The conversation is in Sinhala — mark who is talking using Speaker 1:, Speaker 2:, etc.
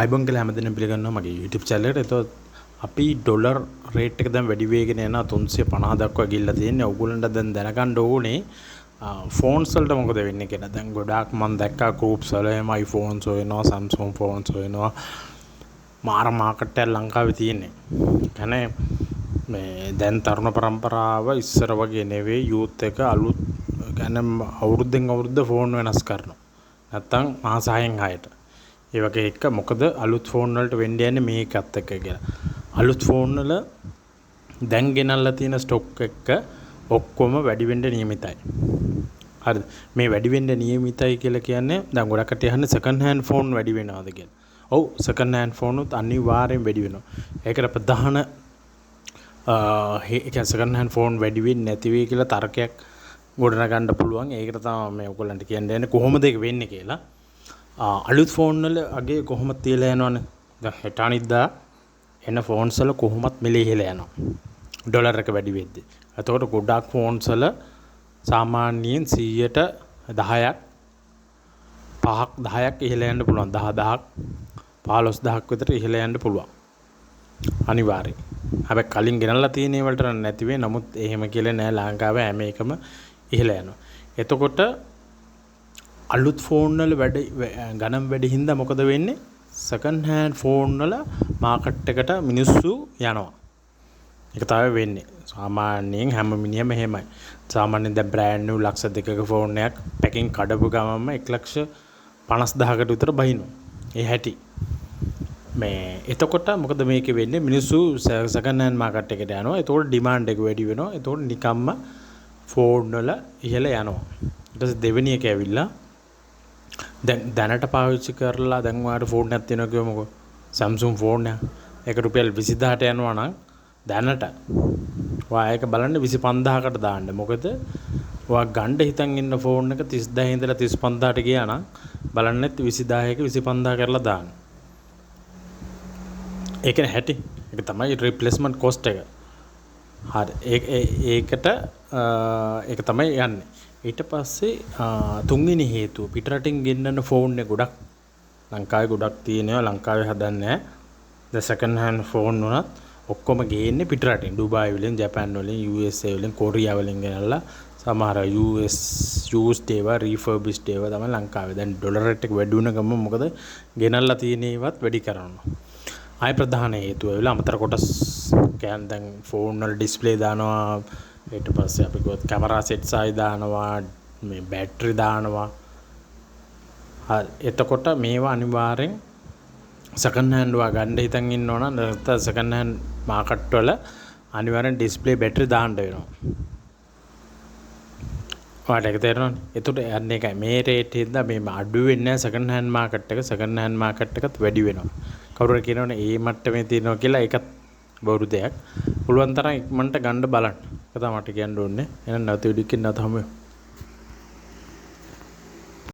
Speaker 1: අයිබෝන් කියලා හැමදෙනෙම පිළිගන්නවා මගේ YouTube channel එකට. ඒතකොට අපි ඩොලර් රේට් එක දැන් වැඩි වෙගෙන යනවා 350 දක්වා ගිහිල්ලා තියෙන්නේ. ඔයගොල්ලන්ට දැන් දැනගන්න ඕනේ ෆෝන්ස් වලට මොකද වෙන්නේ කියලා. දැන් ගොඩාක් මම දැක්කා groups වල එහෙම iPhones හොයනවා, Samsung phones හොයනවා. මාර මාකට් එක ලංකාවේ තියෙන්නේ. කියන්නේ මේ දැන් තරුණ પરම්පරාව ඉස්සර වගේ නෙවෙයි youth එක අලුත් කියන්නේ අවුරුද්දෙන් අවුරුද්ද ෆෝන් වෙනස් කරනවා. නැත්තම් මාස 6න් 6ට ඒ වගේ එක මොකද අලුත් ෆෝන් වලට වෙන්න යන්නේ මේකත් එක්ක කියලා. අලුත් ෆෝන් වල දැන් ගෙනල්ලා තියෙන ස්ටොක් එක ඔක්කොම වැඩි වෙන්න නියමිතයි. හරිද? මේ වැඩි වෙන්න නියමිතයි කියලා කියන්නේ දැන් ගොඩක් කට්ටිය අහන්නේ සෙකන්ඩ් හෑන්ඩ් ෆෝන් වැඩි වෙනවද කියලා. ඔව් සෙකන්ඩ් හෑන්ඩ් ෆෝන් උත් අනිවාර්යෙන් වැඩි වෙනවා. ඒකට ප්‍රධාන ඒ සෙකන්ඩ් හෑන්ඩ් ෆෝන් වැඩි වෙන්නේ නැති වෙයි කියලා තර්කයක් ගොඩනගන්න පුළුවන්. ඒකට තමයි මේ ඔයගොල්ලන්ට කියන්නේ කොහොමද ඒක වෙන්නේ කියලා. අලුත් ෆෝන් වල අගේ කොහොමද තියලා යනවනේ. දැන් හෙට අනිද්දා එන ෆෝන්ස් වල කොහොමත් මිල ඉහළ යනවා. ඩොලර් එක වැඩි වෙද්දී. එතකොට ගොඩක් ෆෝන්ස් වල සාමාන්‍යයෙන් 10ට 10ක් 10ක් ඉහළ යන්න පුළුවන්. 10000ක් 15000ක් විතර ඉහළ යන්න පුළුවන්. අනිවාර්යයෙන්. හැබැයි කලින් ගෙනල්ලා තියෙන ඒවලට නැති වෙයි. නමුත් එහෙම කියලා නෑ ලංකාවේ හැම එකම ඉහළ යනවා. එතකොට අලුත් ෆෝන් වල වැඩි ගණන් වැඩි හින්දා මොකද වෙන්නේ? සෙකන්ඩ් හෑන්ඩ් ෆෝන් වල මාකට් එකට මිනිස්සු යනවා. ඒක තමයි වෙන්නේ. සාමාන්‍යයෙන් හැම මිනිහම එහෙමයි. සාමාන්‍යයෙන් දැන් බ්‍රෑන්ඩ් නිව් ලක්ෂ 2ක ෆෝන් එකක් පැකින් කඩපු ගමන්ම 1,50,000කට විතර බහිනවා. ඒ හැටි. මේ එතකොට මොකද මේකේ වෙන්නේ? මිනිස්සු සෙකන්ඩ් හෑන්ඩ් මාකට් එකට යනවා. ඒතකොට ඩිමාන්ඩ් එක වැඩි වෙනවා. ඒතකොට නිකම්ම ෆෝන් වල ඉහළ යනවා. ඊට පස්සේ දෙවෙනි එක ඇවිල්ලා දැනට පාවිච්චි කරලා දැන් ඔයාලට ෆෝන් එකක් තියෙනවා කියමුකෝ. Samsung ෆෝන් එක. ඒක රුපියල් 20000ට යනවා නම් දැනට ඔයා ඒක බලන්න 25000කට දාන්න. මොකද ඔයා ගන්න හිතන් ඉන්න ෆෝන් එක 30000 ඉඳලා 35000ට ගියා නම් බලන්නෙත් 20000ක 25000 කරලා දාන්න. ඒකනේ හැටි. ඒක තමයි රිප්ලේස්මන්ට් කොස්ට් එක. හරි. ඒකට ඒක තමයි යන්නේ. ඊට පස්සේ තුන්වෙනි හේතුව පිටරටින් ගෙන්නන ෆෝන් එක ගොඩක් ලංකාවේ ගොඩක් තියෙනවා. ලංකාවේ හදන්නේ නැහැ. දැන් සෙකන්ඩ් හෑන්ඩ් ෆෝන් උනත් ඔක්කොම ගේන්නේ පිටරටින්. ඩුබායි වලින්, ජපාන් වලින්, USA වලින්, කොරියා වලින් ගෙනල්ලා සමහර US used ඒවා refurbished ඒවා තමයි ලංකාවේ. දැන් ඩොලර් රේට් එක වැඩි වුණ ගමන් මොකද ගෙනල්ලා තියෙන ඒවත් වැඩි කරනවා. ආයි ප්‍රධාන හේතුව ඒවිලා අමතර කොටස් කියන්නේ දැන් ෆෝන් වල ඩිස්ප්ලේ දානවා. ඊට පස්සේ අපි ගොත් කැමරා සෙට්ස් ආයි දානවා, මේ බැටරි දානවා. හරි. එතකොට මේවා අනිවාර්යෙන් සෙකන්ඩ් හෑන්ඩ් වා ගන්න හිතන් ඉන්නවනම් නැත්නම් සෙකන්ඩ් හෑන්ඩ් මාකට් වල අනිවාර්යෙන් ඩිස්ප්ලේ බැටරි දාන්න වෙනවා. ඔයාලට ඒක තේරෙනවනේ. එතකොට යන්නේ එකයි මේ රේට් හින්දා මේ අඩු වෙන්නේ නැහැ සෙකන්ඩ් හෑන්ඩ් මාකට් එක. සෙකන්ඩ් හෑන්ඩ් මාකට් එකත් වැඩි වෙනවා. කවුරු හරි කියනවනේ මේ මට්ටමේ තියෙනවා කියලා ඒකත් බොරු දෙයක්. පුළුවන් තරම් ඉක්මනට ගන්න බලන්න. ඒක තමයි මට කියන්න ඕනේ. එහෙනම් නැවත වීඩියෝ එකකින් නැවත හමු වෙමු.